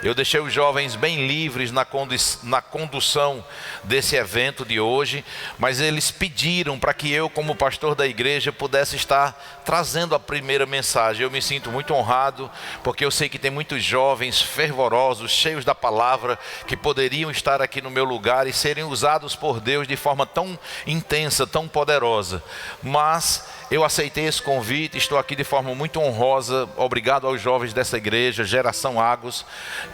Eu deixei os jovens bem livres na condução desse evento de hoje, mas eles pediram para que eu, como pastor da igreja, pudesse estar trazendo a primeira mensagem. Eu me sinto muito honrado, porque eu sei que tem muitos jovens fervorosos, cheios da palavra, que poderiam estar aqui no meu lugar e serem usados por Deus de forma tão intensa, tão poderosa. Mas eu aceitei esse convite, estou aqui de forma muito honrosa. Obrigado aos jovens dessa igreja, Geração Águas,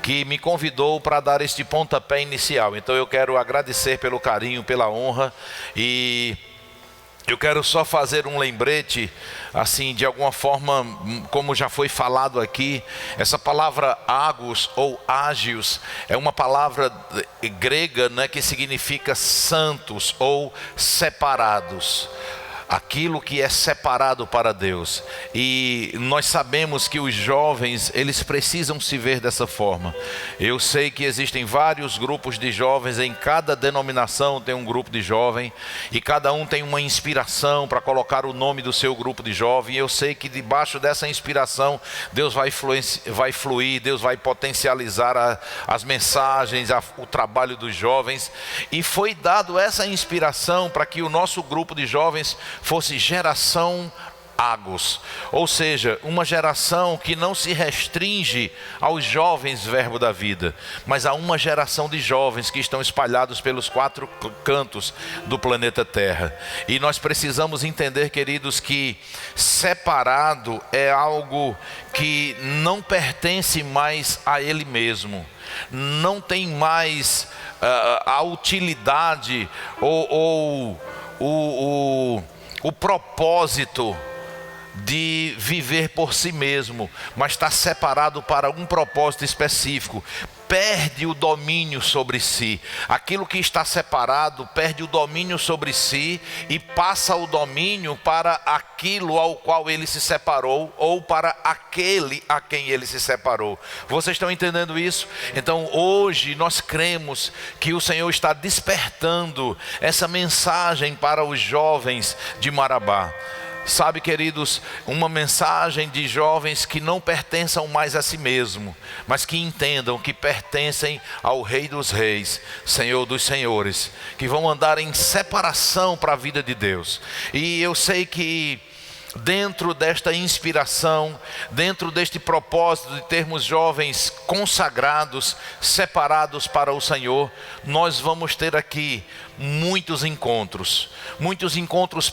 que me convidou para dar este pontapé inicial. Então eu quero agradecer pelo carinho, pela honra, e eu quero só fazer um lembrete, assim, de alguma forma, como já foi falado aqui. Essa palavra ágos ou ágios é uma palavra grega, né, que significa santos ou separados. Aquilo que é separado para Deus. E nós sabemos que os jovens, eles precisam se ver dessa forma. Eu sei que existem vários grupos de jovens, em cada denominação tem um grupo de jovem, e cada um tem uma inspiração para colocar o nome do seu grupo de jovem. E eu sei que debaixo dessa inspiração, Deus vai fluir, Deus vai potencializar as mensagens, o trabalho dos jovens. E foi dado essa inspiração para que o nosso grupo de jovens fosse Geração Águas, ou seja, uma geração que não se restringe aos jovens Verbo da Vida, mas a uma geração de jovens que estão espalhados pelos 4 cantos do planeta Terra. E nós precisamos entender, queridos, que separado é algo que não pertence mais a ele mesmo, não tem mais a utilidade ou o propósito de viver por si mesmo, mas está separado para um propósito específico. Perde o domínio sobre si. Aquilo que está separado perde o domínio sobre si e passa o domínio para aquilo ao qual ele se separou, ou para aquele a quem ele se separou. Vocês estão entendendo isso? Então hoje nós cremos que o Senhor está despertando essa mensagem para os jovens de Marabá. Sabe, queridos, uma mensagem de jovens que não pertençam mais a si mesmo, mas que entendam que pertencem ao Rei dos Reis, Senhor dos Senhores, que vão andar em separação para a vida de Deus. E eu sei que dentro desta inspiração, dentro deste propósito de termos jovens consagrados, separados para o Senhor, nós vamos ter aqui muitos encontros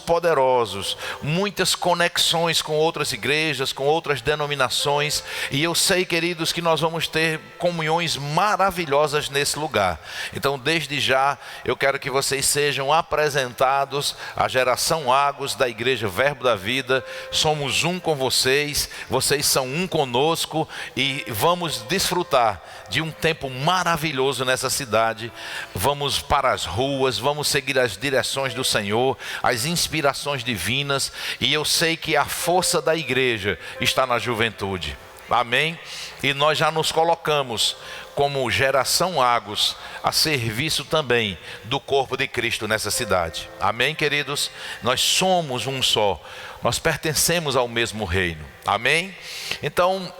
poderosos, muitas conexões com outras igrejas, com outras denominações. E eu sei, queridos, que nós vamos ter comunhões maravilhosas nesse lugar. Então desde já eu quero que vocês sejam apresentados à Geração Águas da Igreja Verbo da Vida. Somos um com vocês, vocês são um conosco, e vamos desfrutar de um tempo maravilhoso nessa cidade. Vamos para as ruas, vamos seguir as direções do Senhor, as inspirações divinas, e eu sei que a força da igreja está na juventude. Amém? E nós já nos colocamos como Geração Águas a serviço também do corpo de Cristo nessa cidade. Amém, queridos? Nós somos um só, nós pertencemos ao mesmo reino. Amém? Então,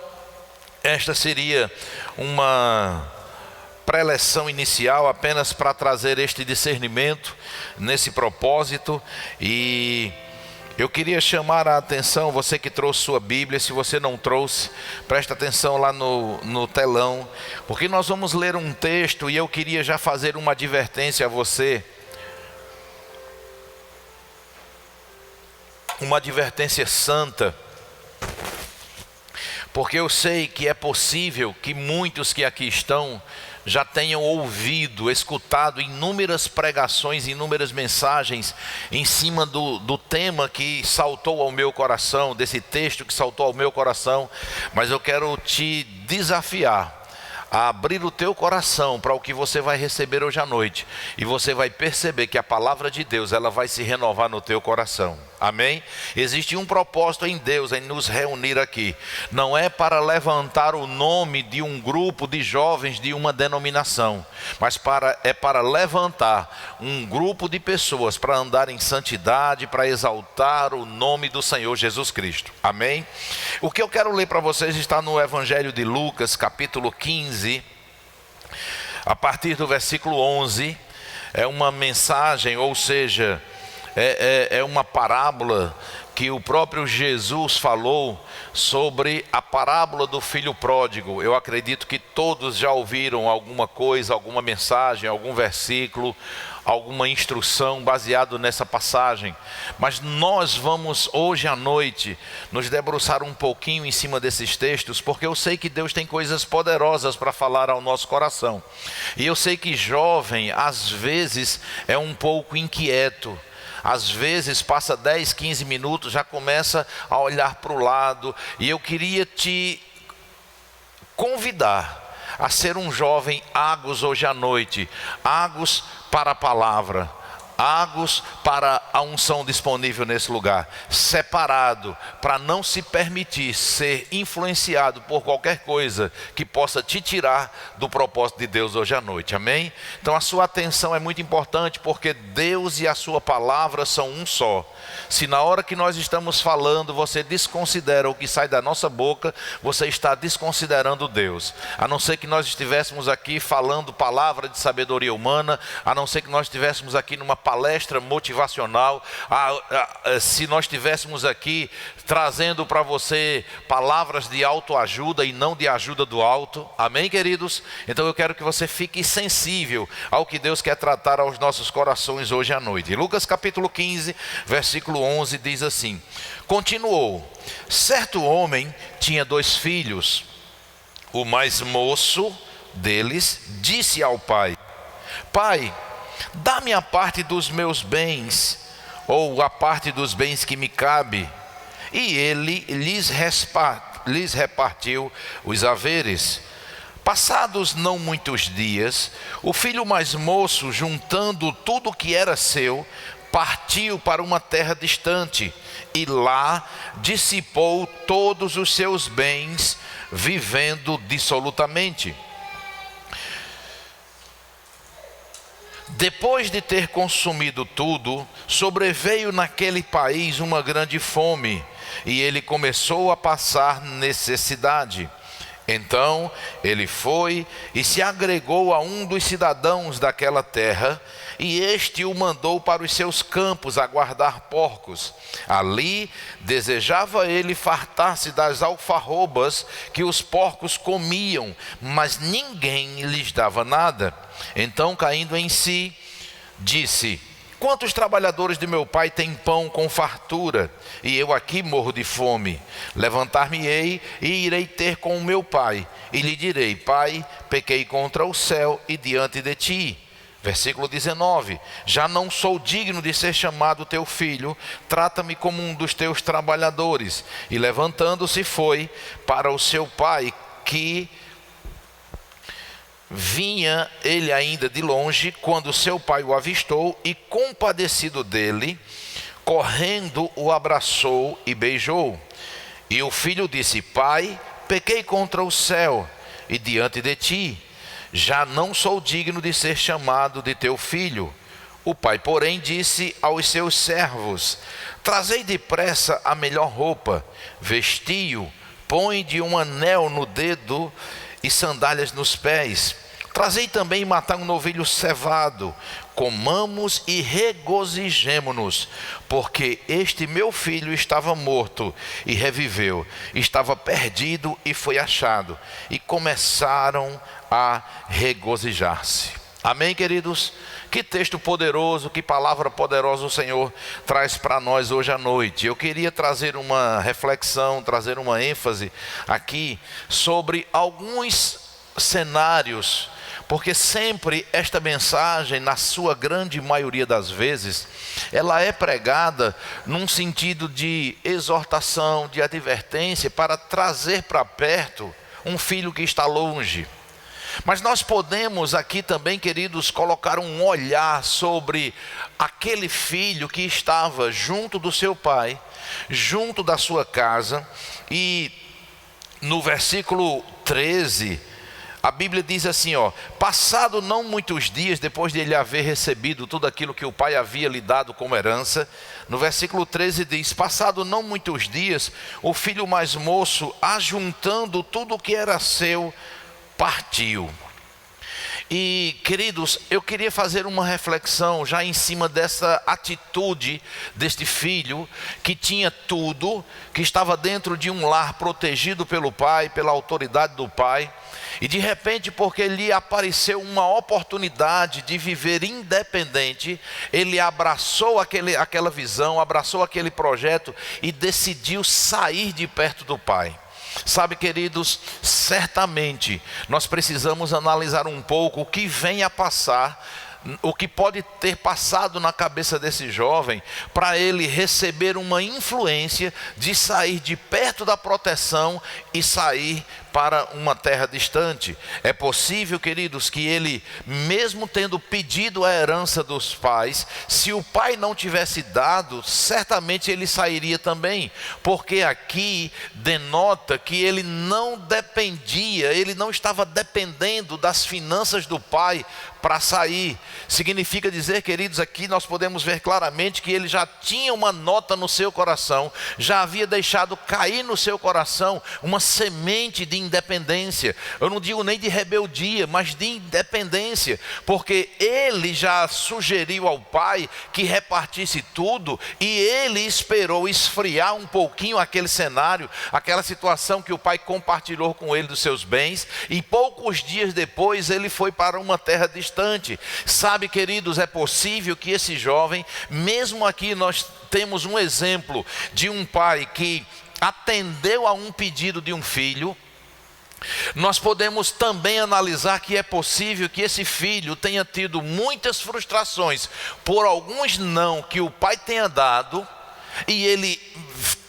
esta seria uma pré-leção inicial, apenas para trazer este discernimento nesse propósito. E eu queria chamar a atenção, você que trouxe sua Bíblia, se você não trouxe, presta atenção lá no telão, porque nós vamos ler um texto, e eu queria já fazer uma advertência a você, uma advertência santa, porque eu sei que é possível que muitos que aqui estão já tenham ouvido, escutado inúmeras pregações, inúmeras mensagens em cima do tema que saltou ao meu coração, desse texto que saltou ao meu coração. Mas eu quero te desafiar a abrir o teu coração para o que você vai receber hoje à noite, e você vai perceber que a palavra de Deus, ela vai se renovar no teu coração. Amém? Existe um propósito em Deus em nos reunir aqui. Não é para levantar o nome de um grupo de jovens de uma denominação, mas é para levantar um grupo de pessoas para andar em santidade, para exaltar o nome do Senhor Jesus Cristo. Amém? O que eu quero ler para vocês está no Evangelho de Lucas, capítulo 15, a partir do versículo 11. É uma mensagem, ou seja, é uma parábola que o próprio Jesus falou sobre a parábola do filho pródigo. Eu acredito que todos já ouviram alguma coisa, alguma mensagem, algum versículo, alguma instrução baseado nessa passagem. Mas nós vamos hoje à noite nos debruçar um pouquinho em cima desses textos, porque eu sei que Deus tem coisas poderosas para falar ao nosso coração. E eu sei que jovem às vezes é um pouco inquieto. Às vezes passa 10, 15 minutos, já começa a olhar para o lado. E eu queria te convidar a ser um jovem ágos hoje à noite. Ágos para a palavra. Ágos para a unção disponível nesse lugar. Separado para não se permitir ser influenciado por qualquer coisa que possa te tirar do propósito de Deus hoje à noite. Amém? Então a sua atenção é muito importante, porque Deus e a sua palavra são um só. Se na hora que nós estamos falando você desconsidera o que sai da nossa boca, você está desconsiderando Deus. A não ser que nós estivéssemos aqui falando palavra de sabedoria humana, a não ser que nós estivéssemos aqui numa palestra motivacional, se nós estivéssemos aqui trazendo para você palavras de autoajuda e não de ajuda do alto. Amém, queridos? Então eu quero que você fique sensível ao que Deus quer tratar aos nossos corações hoje à noite. Lucas capítulo 15, versículo 11 diz assim: continuou, certo homem tinha 2 filhos. O mais moço deles disse ao pai: Pai, dá-me a parte dos meus bens, ou a parte dos bens que me cabe. E ele lhes repartiu os haveres. Passados não muitos dias, o filho mais moço, juntando tudo que era seu, partiu para uma terra distante, e lá dissipou todos os seus bens, vivendo dissolutamente. Depois de ter consumido tudo, sobreveio naquele país uma grande fome, e ele começou a passar necessidade. Então ele foi e se agregou a um dos cidadãos daquela terra, e este o mandou para os seus campos a guardar porcos. Ali desejava ele fartar-se das alfarrobas que os porcos comiam, mas ninguém lhes dava nada. Então, caindo em si, disse: quantos trabalhadores de meu pai têm pão com fartura, e eu aqui morro de fome? Levantar-me-ei e irei ter com o meu pai, e lhe direi: Pai, pequei contra o céu e diante de ti. Versículo 19: já não sou digno de ser chamado teu filho, trata-me como um dos teus trabalhadores. E levantando-se foi para o seu pai, que vinha ele ainda de longe, quando seu pai o avistou, e compadecido dele, correndo o abraçou e beijou. E o filho disse: Pai, pequei contra o céu e diante de ti, já não sou digno de ser chamado de teu filho. O pai, porém, disse aos seus servos: trazei depressa a melhor roupa, vestiu, põe-lhe um anel no dedo e sandálias nos pés. Trazei também matar um novilho cevado, comamos e regozijemo-nos, porque este meu filho estava morto e reviveu, estava perdido e foi achado. E começaram a regozijar-se. Amém, queridos? Que texto poderoso, que palavra poderosa o Senhor traz para nós hoje à noite. Eu queria trazer uma reflexão, trazer uma ênfase aqui sobre alguns cenários, porque sempre esta mensagem, na sua grande maioria das vezes, ela é pregada num sentido de exortação, de advertência, para trazer para perto um filho que está longe. Mas nós podemos aqui também, queridos, colocar um olhar sobre aquele filho que estava junto do seu pai, junto da sua casa, e no versículo 13, a Bíblia diz assim, passado não muitos dias depois de ele haver recebido tudo aquilo que o pai havia lhe dado como herança, no versículo 13 diz, passado não muitos dias, o filho mais moço, ajuntando tudo o que era seu, partiu. E, queridos, eu queria fazer uma reflexão já em cima dessa atitude deste filho que tinha tudo, que estava dentro de um lar protegido pelo pai, pela autoridade do pai, e de repente, porque lhe apareceu uma oportunidade de viver independente, ele abraçou aquela visão, abraçou aquele projeto e decidiu sair de perto do pai. Sabe, queridos, certamente nós precisamos analisar um pouco o que vem a passar, o que pode ter passado na cabeça desse jovem, para ele receber uma influência de sair de perto da proteção e sair para uma terra distante. É possível, queridos, que ele, mesmo tendo pedido a herança dos pais, se o pai não tivesse dado, certamente ele sairia também, porque aqui denota que ele não dependia, ele não estava dependendo das finanças do pai para sair. Significa dizer, queridos, aqui nós podemos ver claramente que ele já tinha uma nota no seu coração, já havia deixado cair no seu coração uma semente de independência. Eu não digo nem de rebeldia, mas de independência, porque ele já sugeriu ao pai que repartisse tudo, e ele esperou esfriar um pouquinho aquele cenário, aquela situação que o pai compartilhou com ele dos seus bens, e poucos dias depois ele foi para uma terra distante. Sabe, queridos, é possível que esse jovem, mesmo aqui nós temos um exemplo de um pai que atendeu a um pedido de um filho, nós podemos também analisar que é possível que esse filho tenha tido muitas frustrações por alguns não que o pai tenha dado, e ele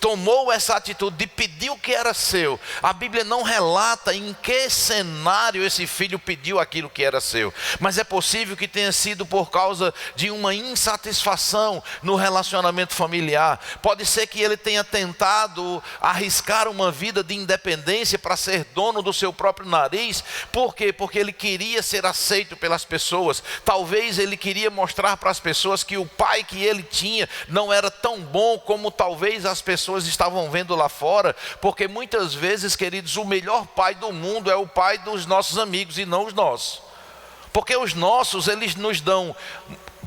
tomou essa atitude de pedir o que era seu. A Bíblia não relata em que cenário esse filho pediu aquilo que era seu, mas é possível que tenha sido por causa de uma insatisfação no relacionamento familiar. Pode ser que ele tenha tentado arriscar uma vida de independência para ser dono do seu próprio nariz. Por quê? Porque ele queria ser aceito pelas pessoas. Talvez ele queria mostrar para as pessoas que o pai que ele tinha não era tão bom como talvez as pessoas estavam vendo lá fora, porque muitas vezes, queridos, o melhor pai do mundo é o pai dos nossos amigos e não os nossos, porque os nossos, eles nos dão,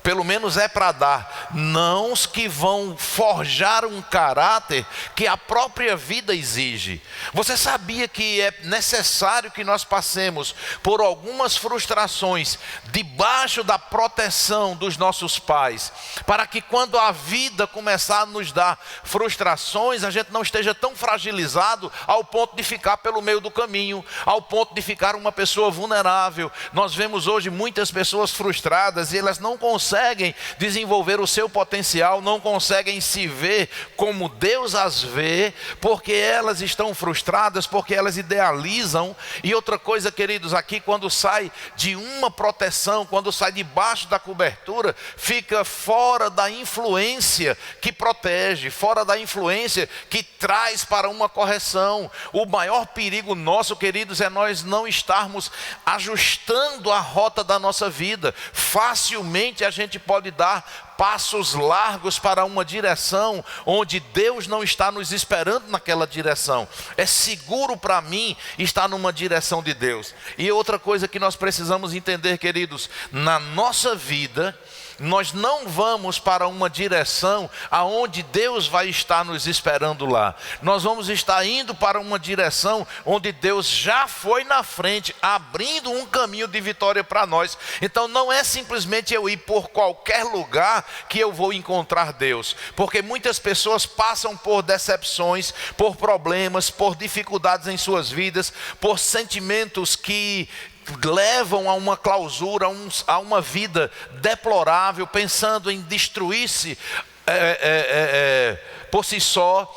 pelo menos é para dar, nãos que vão forjar um caráter que a própria vida exige. Você sabia que é necessário que nós passemos por algumas frustrações debaixo da proteção dos nossos pais, para que quando a vida começar a nos dar frustrações, a gente não esteja tão fragilizado ao ponto de ficar pelo meio do caminho, ao ponto de ficar uma pessoa vulnerável. Nós vemos hoje muitas pessoas frustradas e elas não conseguem desenvolver o seu potencial, não conseguem se ver como Deus as vê, porque elas estão frustradas, porque elas idealizam. E outra coisa, queridos, aqui quando sai de uma proteção, quando sai debaixo da cobertura, fica fora da influência que protege, fora da influência que traz para uma correção. O maior perigo nosso, queridos, é nós não estarmos ajustando a rota da nossa vida. Facilmente a gente pode dar passos largos para uma direção onde Deus não está nos esperando naquela direção. É seguro para mim estar numa direção de Deus. E outra coisa que nós precisamos entender, queridos, na nossa vida, nós não vamos para uma direção aonde Deus vai estar nos esperando lá. Nós vamos estar indo para uma direção onde Deus já foi na frente, abrindo um caminho de vitória para nós. Então não é simplesmente eu ir por qualquer lugar que eu vou encontrar Deus, porque muitas pessoas passam por decepções, por problemas, por dificuldades em suas vidas, por sentimentos que levam a uma clausura, a uma vida deplorável, pensando em destruir-se por si só,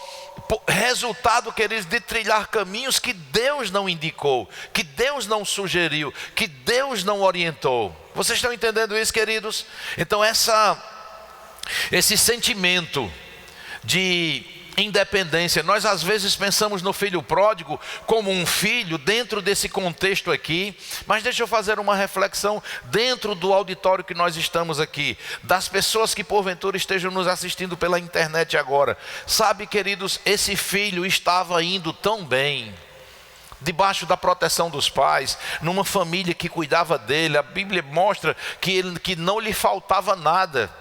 resultado, queridos, de trilhar caminhos que Deus não indicou, que Deus não sugeriu, que Deus não orientou. Vocês estão entendendo isso, queridos? Então esse sentimento de independência, nós às vezes pensamos no filho pródigo como um filho dentro desse contexto aqui, mas deixa eu fazer uma reflexão dentro do auditório que nós estamos aqui, das pessoas que porventura estejam nos assistindo pela internet agora. Sabe, queridos, esse filho estava indo tão bem, debaixo da proteção dos pais, numa família que cuidava dele. A Bíblia mostra que não lhe faltava nada.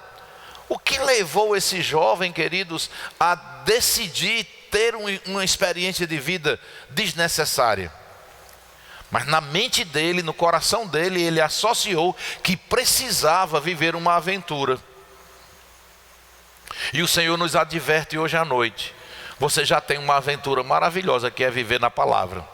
O que levou esse jovem, queridos, a decidir ter uma experiência de vida desnecessária? Mas na mente dele, no coração dele, ele associou que precisava viver uma aventura. E o Senhor nos adverte hoje à noite: você já tem uma aventura maravilhosa, que é viver na palavra,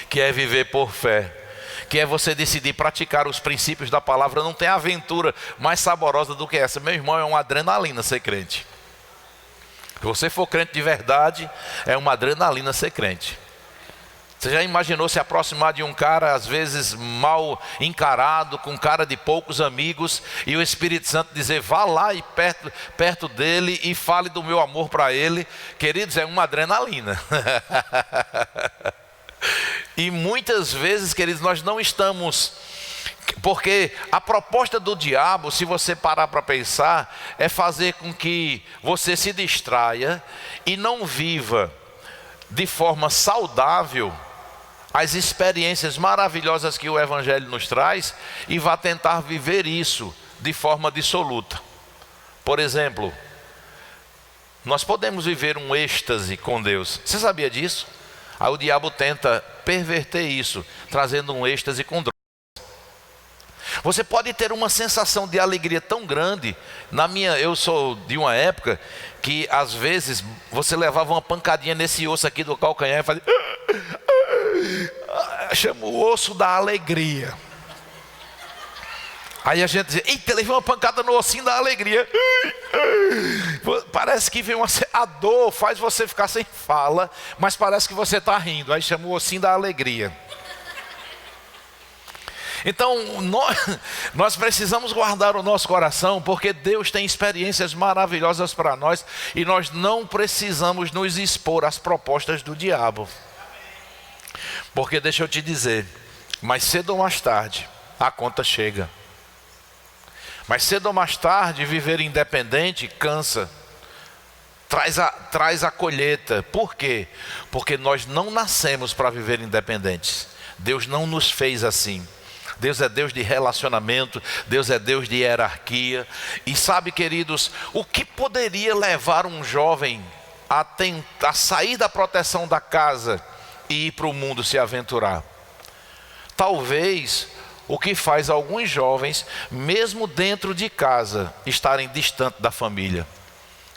que é viver por fé, que é você decidir praticar os princípios da palavra. Não tem aventura mais saborosa do que essa, meu irmão. É uma adrenalina ser crente. Se você for crente de verdade, é uma adrenalina ser crente. Você já imaginou se aproximar de um cara, às vezes mal encarado, com cara de poucos amigos, e o Espírito Santo dizer: vá lá e perto dele e fale do meu amor para ele? Queridos, é uma adrenalina. E muitas vezes, queridos, nós não estamos, porque a proposta do diabo, se você parar para pensar, é fazer com que você se distraia e não viva de forma saudável as experiências maravilhosas que o Evangelho nos traz, e vá tentar viver isso de forma dissoluta. Por exemplo, nós podemos viver um êxtase com Deus. Você sabia disso? Aí o diabo tenta perverter isso, trazendo um êxtase com drogas. Você pode ter uma sensação de alegria tão grande. Eu sou de uma época que às vezes você levava uma pancadinha nesse osso aqui do calcanhar e fazia, chama o osso da alegria. Aí a gente dizia: eita, levei uma pancada no ossinho da alegria. Parece que vem a dor faz você ficar sem fala, mas parece que você está rindo. Aí chama o ossinho da alegria. Então nós precisamos guardar o nosso coração, porque Deus tem experiências maravilhosas para nós, e nós não precisamos nos expor às propostas do diabo. Porque deixa eu te dizer, mais cedo ou mais tarde a conta chega. Mais cedo ou mais tarde, viver independente cansa, traz a colheita. Por quê? Porque nós não nascemos para viver independentes. Deus não nos fez assim. Deus é Deus de relacionamento, Deus é Deus de hierarquia. E sabe, queridos, o que poderia levar um jovem a sair da proteção da casa e ir para o mundo se aventurar? Talvez o que faz alguns jovens, mesmo dentro de casa, estarem distantes da família.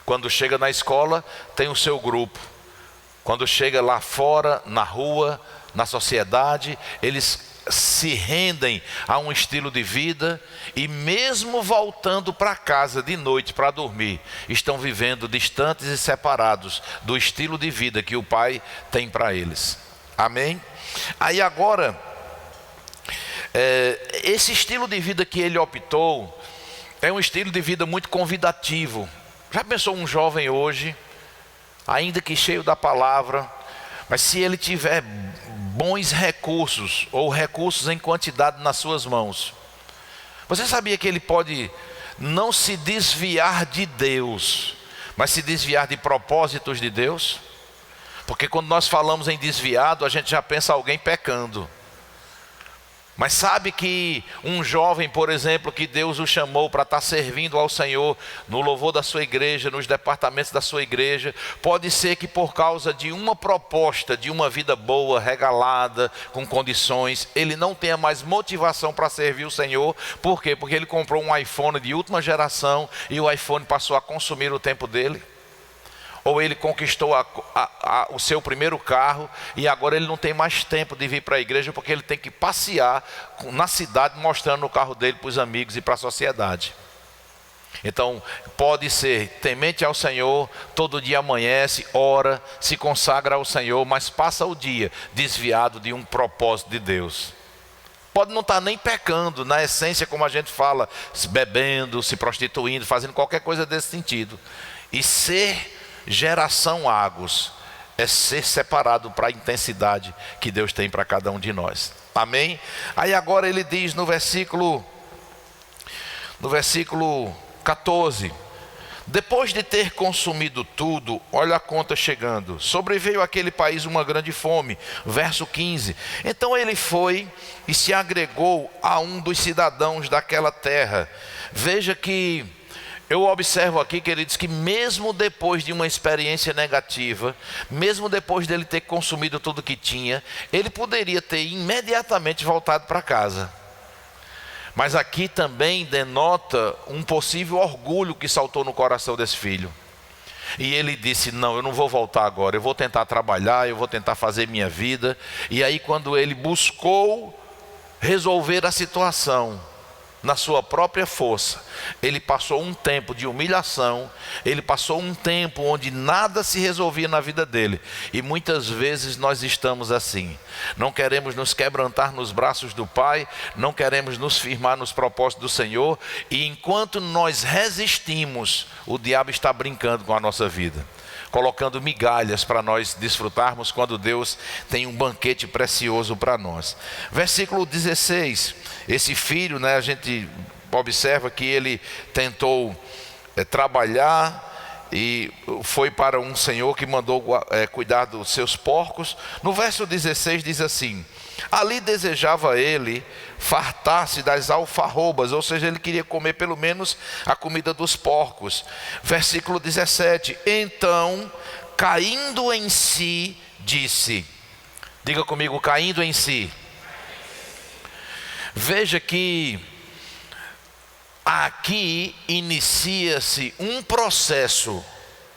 Quando chega na escola, tem o seu grupo. Quando chega lá fora, na rua, na sociedade, eles se rendem a um estilo de vida, e mesmo voltando para casa de noite para dormir, estão vivendo distantes e separados do estilo de vida que o pai tem para eles. Amém? Aí agora, esse estilo de vida que ele optou é um estilo de vida muito convidativo. Já pensou um jovem hoje, ainda que cheio da palavra, mas se ele tiver bons recursos, ou recursos em quantidade nas suas mãos, você sabia que ele pode não se desviar de Deus, mas se desviar de propósitos de Deus? Porque quando nós falamos em desviado, a gente já pensa alguém pecando. Mas sabe que um jovem, por exemplo, que Deus o chamou para estar servindo ao Senhor no louvor da sua igreja, nos departamentos da sua igreja, pode ser que por causa de uma proposta de uma vida boa, regalada, com condições, ele não tenha mais motivação para servir o Senhor. Por quê? Porque ele comprou um iPhone de última geração e o iPhone passou a consumir o tempo dele. Ou ele conquistou o seu primeiro carro e agora ele não tem mais tempo de vir para a igreja, porque ele tem que passear na cidade mostrando o carro dele para os amigos e para a sociedade. Então, pode ser temente ao Senhor, todo dia amanhece, ora, se consagra ao Senhor, mas passa o dia desviado de um propósito de Deus. Pode não estar nem pecando, na essência, como a gente fala, bebendo, se prostituindo, fazendo qualquer coisa desse sentido. E ser geração Ágos é ser separado para a intensidade que Deus tem para cada um de nós. Amém? Aí agora ele diz no versículo 14: depois de ter consumido tudo, olha a conta chegando, sobreveio àquele país uma grande fome. Verso 15: então ele foi e se agregou a um dos cidadãos daquela terra. Veja que eu observo aqui, queridos, que mesmo depois de uma experiência negativa, mesmo depois dele ter consumido tudo que tinha, ele poderia ter imediatamente voltado para casa. Mas aqui também denota um possível orgulho que saltou no coração desse filho. E ele disse: não, eu não vou voltar agora, eu vou tentar trabalhar, eu vou tentar fazer minha vida. E aí, quando ele buscou resolver a situação na sua própria força, ele passou um tempo de humilhação, ele passou um tempo onde nada se resolvia na vida dele. E muitas vezes nós estamos assim, não queremos nos quebrantar nos braços do Pai, não queremos nos firmar nos propósitos do Senhor, e enquanto nós resistimos, o diabo está brincando com a nossa vida, colocando migalhas para nós desfrutarmos, quando Deus tem um banquete precioso para nós. Versículo 16, esse filho, a gente observa que ele tentou trabalhar e foi para um senhor que mandou cuidar dos seus porcos. No verso 16 diz assim: ali desejava ele fartar-se das alfarrobas, ou seja, ele queria comer pelo menos a comida dos porcos. Versículo 17: então, caindo em si, disse. Diga comigo: caindo em si. Veja que aqui inicia-se um processo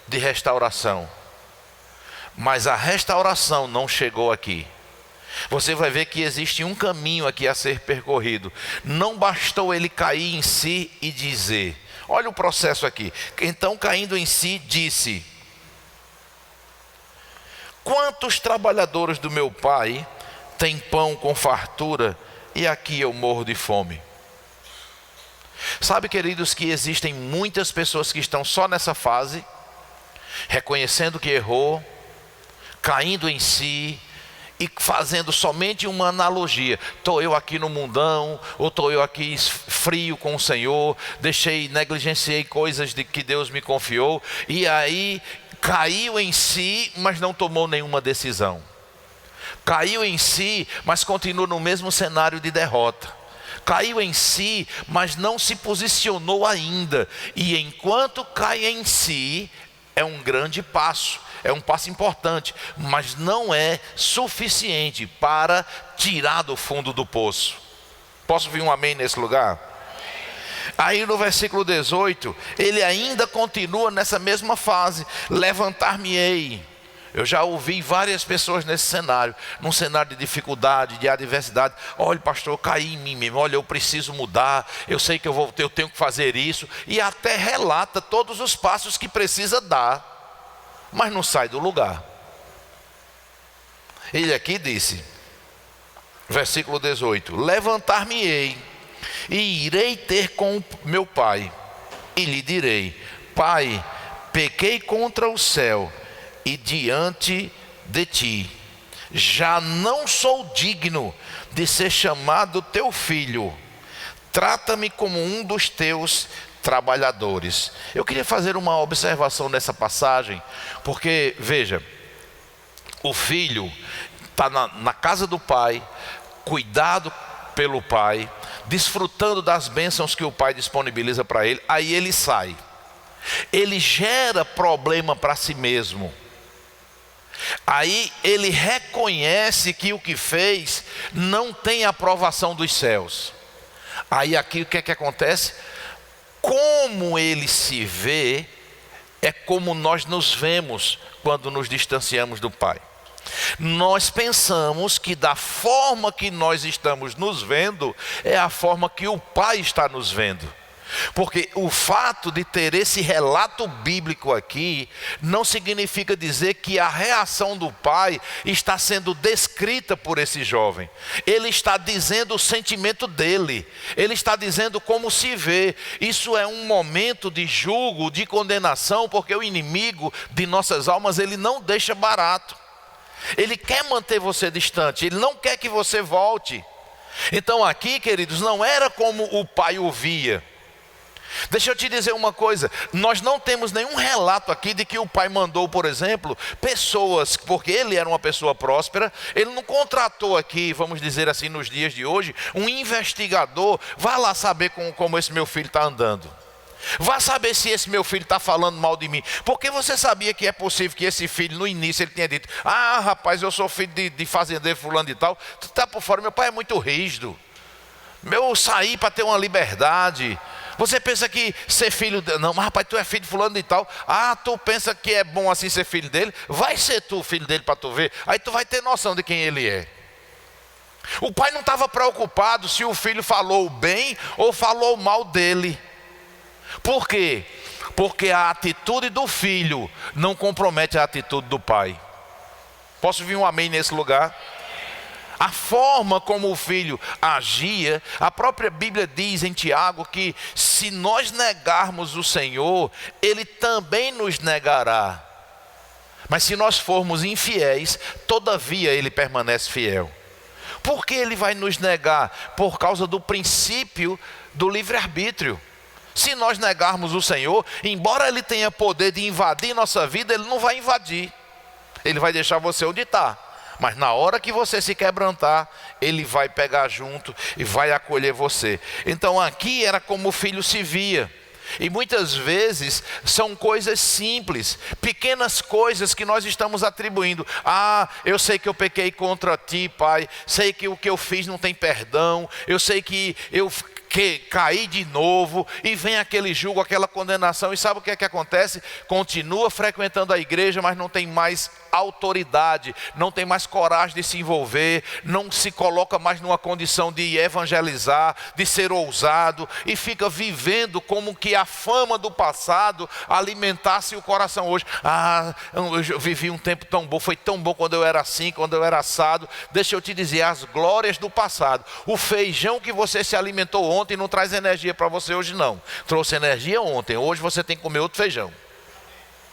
de restauração, mas a restauração não chegou aqui. Você vai ver que existe um caminho aqui a ser percorrido. Não bastou ele cair em si e dizer. Olha o processo aqui. Então, caindo em si, disse: quantos trabalhadores do meu pai têm pão com fartura e aqui eu morro de fome? Sabe, queridos, que existem muitas pessoas que estão só nessa fase, reconhecendo que errou, caindo em si e fazendo somente uma analogia. Estou eu aqui no mundão, ou estou eu aqui frio com o Senhor, negligenciei coisas de que Deus me confiou, e aí caiu em si, mas não tomou nenhuma decisão. Caiu em si, mas continua no mesmo cenário de derrota. Caiu em si, mas não se posicionou ainda. E enquanto cai em si, é um grande passo, é um passo importante, mas não é suficiente para tirar do fundo do poço. Posso ouvir um amém nesse lugar? Aí no versículo 18, ele ainda continua nessa mesma fase: levantar-me-ei. Eu já ouvi várias pessoas nesse cenário, num cenário de dificuldade, de adversidade: olha, pastor, eu caí em mim mesmo, olha, eu preciso mudar, eu sei que eu tenho que fazer isso, e até relata todos os passos que precisa dar, mas não sai do lugar. Ele aqui disse, versículo 18: levantar-me-ei e irei ter com meu pai, e lhe direi: pai, pequei contra o céu e diante de ti, já não sou digno de ser chamado teu filho, trata-me como um dos teus trabalhadores. Eu queria fazer uma observação nessa passagem, porque veja, o filho está na casa do pai, cuidado pelo pai, desfrutando das bênçãos que o pai disponibiliza para ele. Aí ele sai, ele gera problema para si mesmo. Aí ele reconhece que o que fez não tem aprovação dos céus. Aí aqui o que é que acontece? Como ele se vê, é como nós nos vemos quando nos distanciamos do Pai. Nós pensamos que da forma que nós estamos nos vendo, é a forma que o Pai está nos vendo. Porque o fato de ter esse relato bíblico aqui não significa dizer que a reação do pai está sendo descrita por esse jovem. Ele está dizendo o sentimento dele. Ele está dizendo como se vê. Isso é um momento de julgo, de condenação, porque o inimigo de nossas almas, ele não deixa barato. Ele quer manter você distante, ele não quer que você volte. Então aqui, queridos, não era como o pai o via. Deixa eu te dizer uma coisa, nós não temos nenhum relato aqui de que o pai mandou, por exemplo, pessoas, porque ele era uma pessoa próspera, ele não contratou aqui, vamos dizer assim, nos dias de hoje, um investigador. Vá lá saber como esse meu filho está andando. Vá saber se esse meu filho está falando mal de mim. Porque você sabia que é possível que esse filho, no início, ele tenha dito: ah, rapaz, eu sou filho de fazendeiro fulano e tal. Tu está por fora, meu pai é muito rígido. Eu saí para ter uma liberdade. Você pensa que ser filho dele... Não, mas rapaz, tu é filho de fulano e tal. Ah, tu pensa que é bom assim ser filho dele? Vai ser tu filho dele para tu ver. Aí tu vai ter noção de quem ele é. O pai não estava preocupado se o filho falou bem ou falou mal dele. Por quê? Porque a atitude do filho não compromete a atitude do pai. Posso ouvir um amém nesse lugar? A forma como o filho agia, a própria Bíblia diz em Tiago que se nós negarmos o Senhor, Ele também nos negará. Mas se nós formos infiéis, todavia Ele permanece fiel. Por que Ele vai nos negar? Por causa do princípio do livre-arbítrio. Se nós negarmos o Senhor, embora Ele tenha poder de invadir nossa vida, Ele não vai invadir. Ele vai deixar você onde está. Mas na hora que você se quebrantar, Ele vai pegar junto e vai acolher você. Então aqui era como o filho se via. E muitas vezes são coisas simples, pequenas coisas que nós estamos atribuindo. Ah, eu sei que eu pequei contra ti, pai. Sei que o que eu fiz não tem perdão. Eu sei que eu caí de novo. E vem aquele julgo, aquela condenação. E sabe o que é que acontece? Continua frequentando a igreja, mas não tem mais autoridade, não tem mais coragem de se envolver, não se coloca mais numa condição de evangelizar, de ser ousado, e fica vivendo como que a fama do passado alimentasse o coração hoje. Ah, eu vivi um tempo tão bom, foi tão bom quando eu era assim, quando eu era assado. Deixa eu te dizer, as glórias do passado, o feijão que você se alimentou ontem não traz energia para você hoje não. Trouxe energia ontem, hoje você tem que comer outro feijão.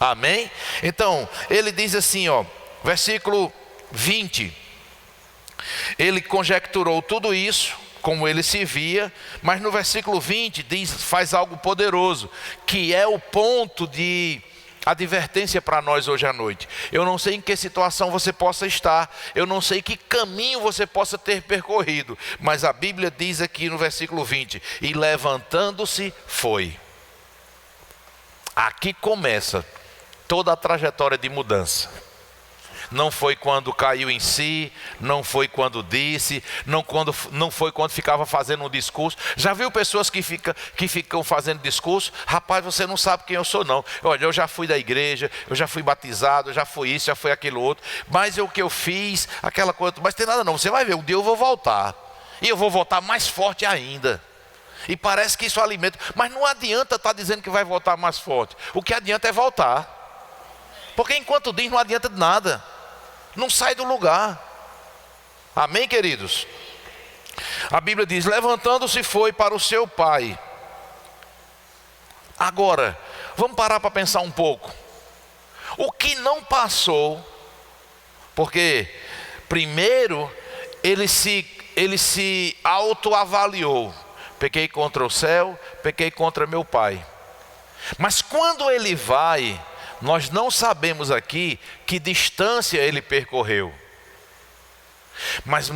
Amém? Então, ele diz assim, ó, versículo 20. Ele conjecturou tudo isso, como ele se via, mas no versículo 20 diz, faz algo poderoso, que é o ponto de advertência para nós hoje à noite. Eu não sei em que situação você possa estar, eu não sei que caminho você possa ter percorrido, mas a Bíblia diz aqui no versículo 20, e levantando-se foi. Aqui começa toda a trajetória de mudança. Não foi quando caiu em si, não foi quando disse, não foi quando ficava fazendo um discurso. Já viu pessoas que ficam fazendo discurso? Rapaz, você não sabe quem eu sou não. Olha, eu já fui da igreja, eu já fui batizado, eu já fui isso, já fui aquilo outro. Mas o que eu fiz, aquela coisa, mas tem nada não. Você vai ver, um dia eu vou voltar. E eu vou voltar mais forte ainda. E parece que isso alimenta. Mas não adianta estar dizendo que vai voltar mais forte. O que adianta é voltar. Porque enquanto diz não adianta de nada. Não sai do lugar. Amém, queridos? A Bíblia diz, levantando-se foi para o seu pai. Agora, vamos parar para pensar um pouco. O que não passou, porque primeiro ele se autoavaliou. Pequei contra o céu, pequei contra meu pai. Mas quando ele vai, nós não sabemos aqui que distância ele percorreu. Mas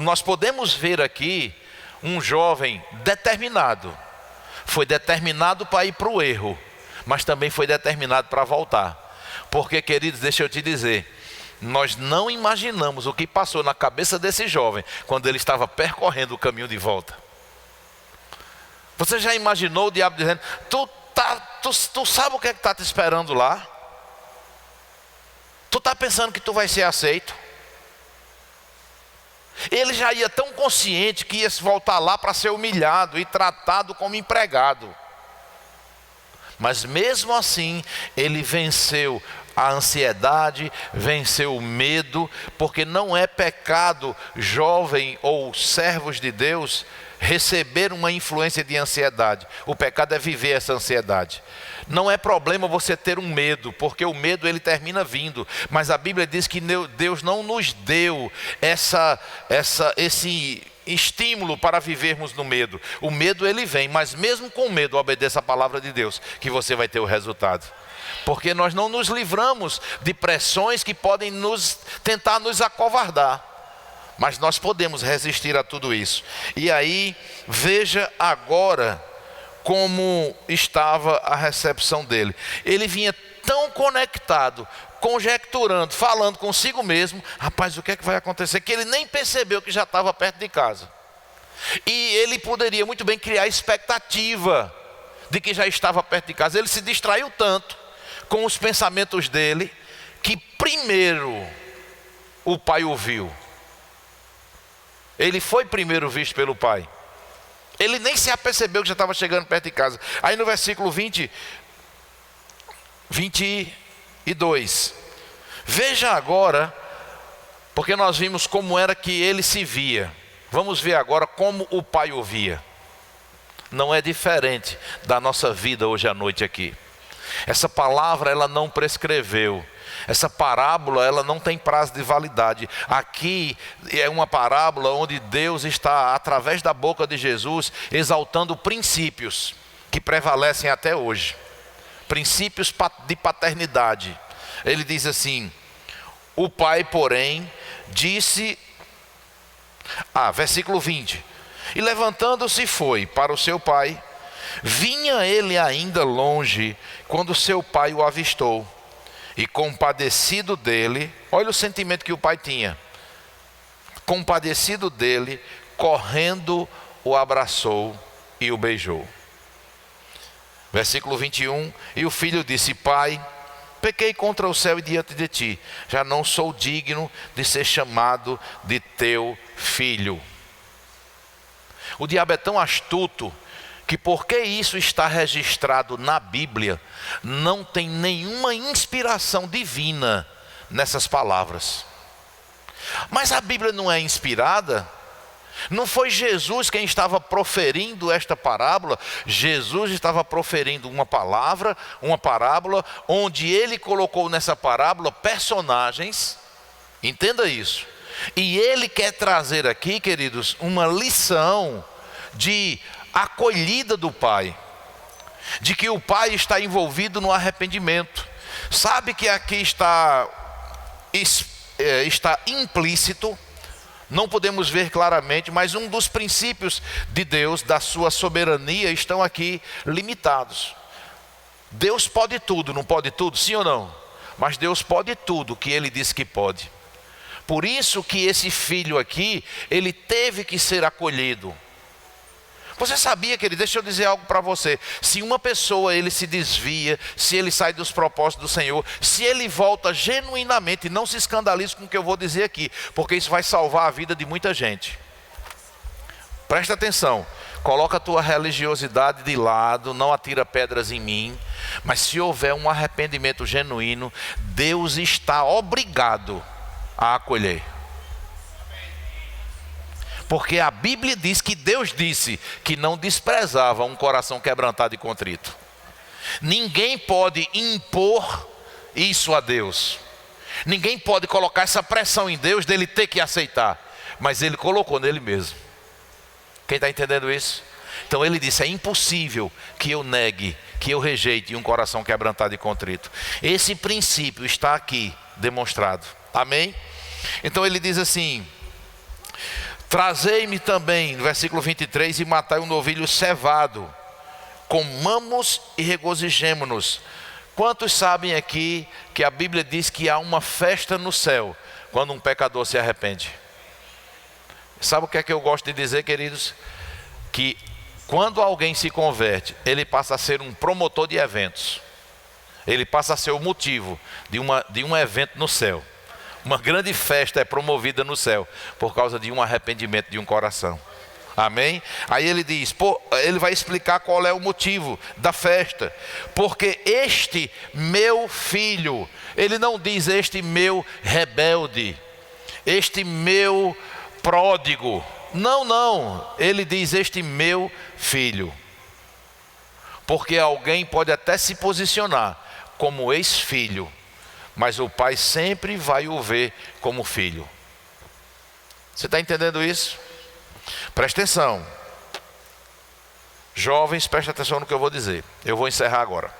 nós podemos ver aqui um jovem determinado. Foi determinado para ir para o erro, mas também foi determinado para voltar. Porque, queridos, deixa eu te dizer, nós não imaginamos o que passou na cabeça desse jovem quando ele estava percorrendo o caminho de volta. Você já imaginou o diabo dizendo, tu sabe o que é que está te esperando lá? Tu está pensando que tu vai ser aceito? Ele já ia tão consciente que ia se voltar lá para ser humilhado e tratado como empregado. Mas mesmo assim, ele venceu a ansiedade, venceu o medo, porque não é pecado, jovem ou servos de Deus, receber uma influência de ansiedade. O pecado é viver essa ansiedade. Não é problema você ter um medo, porque o medo ele termina vindo. Mas a Bíblia diz que Deus não nos deu esse estímulo para vivermos no medo. O medo ele vem, mas mesmo com medo, obedeça a palavra de Deus, que você vai ter o resultado. Porque nós não nos livramos de pressões que podem tentar nos acovardar. Mas nós podemos resistir a tudo isso. E aí, veja agora como estava a recepção dele. Ele vinha tão conectado, conjecturando, falando consigo mesmo. Rapaz, o que é que vai acontecer? Que ele nem percebeu que já estava perto de casa. E ele poderia muito bem criar expectativa de que já estava perto de casa. Ele se distraiu tanto com os pensamentos dele, que primeiro o pai o viu. Ele foi primeiro visto pelo pai. Ele nem se apercebeu que já estava chegando perto de casa. Aí no versículo 22. Veja agora, porque nós vimos como era que ele se via. Vamos ver agora como o pai o via. Não é diferente da nossa vida hoje à noite aqui. Essa palavra ela não prescreveu. Essa parábola ela não tem prazo de validade. Aqui é uma parábola onde Deus está, através da boca de Jesus, exaltando princípios que prevalecem até hoje. Princípios de paternidade. Ele diz assim: o pai, porém, disse... versículo 20. E levantando-se foi para o seu pai. Vinha ele ainda longe, quando seu pai o avistou. E compadecido dele, olha o sentimento que o pai tinha. Compadecido dele, correndo, o abraçou e o beijou. Versículo 21. E o filho disse: pai, pequei contra o céu e diante de ti. Já não sou digno de ser chamado de teu filho. O diabo é tão astuto que, porque isso está registrado na Bíblia, não tem nenhuma inspiração divina nessas palavras. Mas a Bíblia não é inspirada? Não foi Jesus quem estava proferindo esta parábola? Jesus estava proferindo uma parábola, onde ele colocou nessa parábola personagens, entenda isso. E ele quer trazer aqui, queridos, uma lição de acolhida do pai, de que o pai está envolvido no arrependimento. Sabe que aqui está implícito, não podemos ver claramente, mas um dos princípios de Deus, da sua soberania, estão aqui limitados. Deus pode tudo, não pode tudo? Sim ou não? Mas Deus pode tudo que ele disse que pode. Por isso que esse filho aqui, ele teve que ser acolhido. Você sabia, querido, deixa eu dizer algo para você. Se uma pessoa ele se desvia, se ele sai dos propósitos do Senhor, se ele volta genuinamente, não se escandalize com o que eu vou dizer aqui, porque isso vai salvar a vida de muita gente. Presta atenção, coloca a tua religiosidade de lado, não atira pedras em mim, mas se houver um arrependimento genuíno, Deus está obrigado a acolher. Porque a Bíblia diz que Deus disse que não desprezava um coração quebrantado e contrito. Ninguém pode impor isso a Deus. Ninguém pode colocar essa pressão em Deus dele ter que aceitar. Mas ele colocou nele mesmo. Quem está entendendo isso? Então ele disse: é impossível que eu negue, que eu rejeite um coração quebrantado e contrito. Esse princípio está aqui demonstrado. Amém? Então ele diz assim: trazei-me também, no versículo 23, e matai um novilho cevado, comamos e regozijemo-nos. Quantos sabem aqui que a Bíblia diz que há uma festa no céu quando um pecador se arrepende? Sabe o que é que eu gosto de dizer, queridos? Que quando alguém se converte, ele passa a ser um promotor de eventos. Ele passa a ser o motivo de um evento no céu. Uma grande festa é promovida no céu por causa de um arrependimento de um coração. Amém? Aí ele diz, ele vai explicar qual é o motivo da festa. Porque este meu filho, ele não diz este meu rebelde, este meu pródigo. Não, ele diz este meu filho. Porque alguém pode até se posicionar como ex-filho, mas o pai sempre vai o ver como filho. Você está entendendo isso? Presta atenção. Jovens, presta atenção no que eu vou dizer. Eu vou encerrar agora.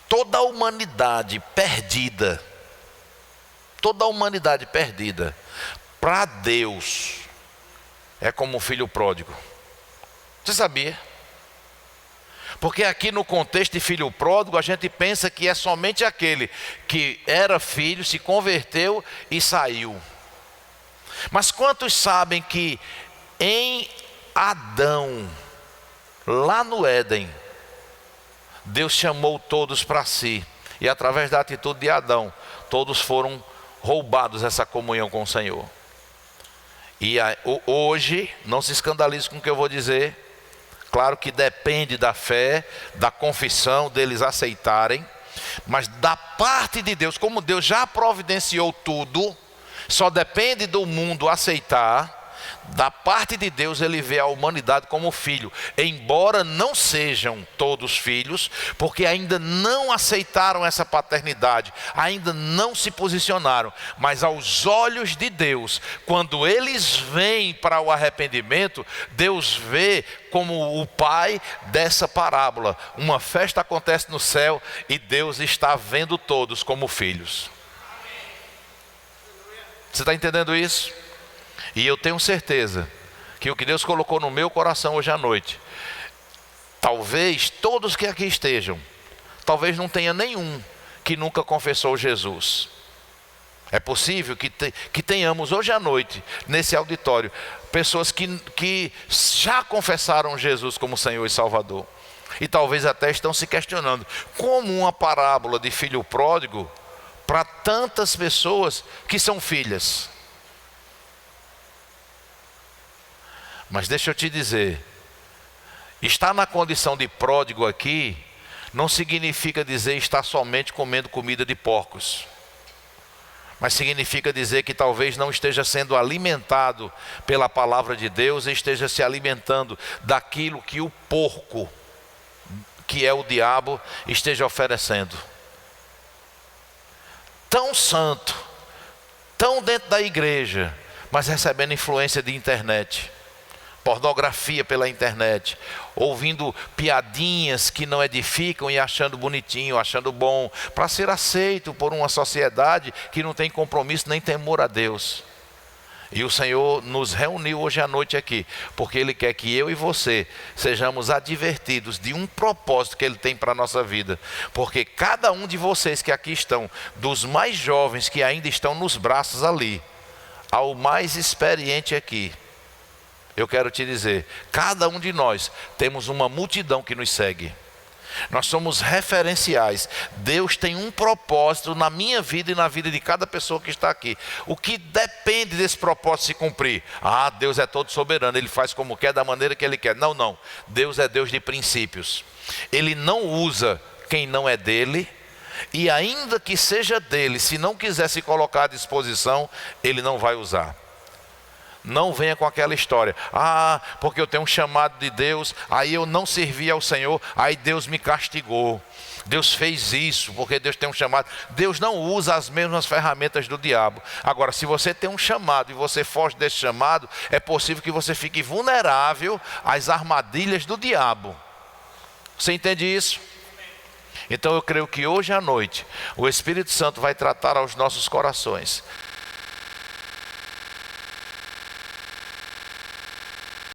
Toda a humanidade perdida, para Deus, é como um filho pródigo. Você sabia? Porque aqui no contexto de filho pródigo, a gente pensa que é somente aquele que era filho, se converteu e saiu. Mas quantos sabem que em Adão, lá no Éden, Deus chamou todos para si, e através da atitude de Adão, todos foram roubados essa comunhão com o Senhor. E hoje, não se escandalize com o que eu vou dizer, claro que depende da fé, da confissão, deles aceitarem, mas da parte de Deus, como Deus já providenciou tudo, só depende do mundo aceitar. Da parte de Deus, ele vê a humanidade como filho, embora não sejam todos filhos, porque ainda não aceitaram essa paternidade, ainda não se posicionaram. Mas aos olhos de Deus, quando eles vêm para o arrependimento, Deus vê como o pai dessa parábola. Uma festa acontece no céu e Deus está vendo todos como filhos. Você está entendendo isso? E eu tenho certeza que o que Deus colocou no meu coração hoje à noite, talvez todos que aqui estejam, talvez não tenha nenhum que nunca confessou Jesus. É possível que tenhamos hoje à noite, nesse auditório, pessoas que já confessaram Jesus como Senhor e Salvador. E talvez até estão se questionando, como uma parábola de filho pródigo para tantas pessoas que são filhas. Mas deixa eu te dizer, estar na condição de pródigo aqui, não significa dizer estar somente comendo comida de porcos. Mas significa dizer que talvez não esteja sendo alimentado pela palavra de Deus, e esteja se alimentando daquilo que o porco, que é o diabo, esteja oferecendo. Tão santo, tão dentro da igreja, mas recebendo influência de internet. Pornografia pela internet, ouvindo piadinhas que não edificam e achando bonitinho, achando bom, para ser aceito por uma sociedade que não tem compromisso nem temor a Deus. E o Senhor nos reuniu hoje à noite aqui, porque Ele quer que eu e você sejamos advertidos de um propósito que Ele tem para a nossa vida. Porque cada um de vocês que aqui estão, dos mais jovens que ainda estão nos braços ali, ao mais experiente aqui, eu quero te dizer, cada um de nós temos uma multidão que nos segue. Nós somos referenciais. Deus tem um propósito na minha vida e na vida de cada pessoa que está aqui. O que depende desse propósito se cumprir? Deus é todo soberano, Ele faz como quer, da maneira que Ele quer. Não. Deus é Deus de princípios. Ele não usa quem não é dele. E ainda que seja dele, se não quiser se colocar à disposição, Ele não vai usar. Não venha com aquela história, porque eu tenho um chamado de Deus, aí eu não servi ao Senhor, aí Deus me castigou. Deus fez isso, porque Deus tem um chamado. Deus não usa as mesmas ferramentas do diabo. Agora, se você tem um chamado e você foge desse chamado, é possível que você fique vulnerável às armadilhas do diabo. Você entende isso? Então eu creio que hoje à noite, o Espírito Santo vai tratar aos nossos corações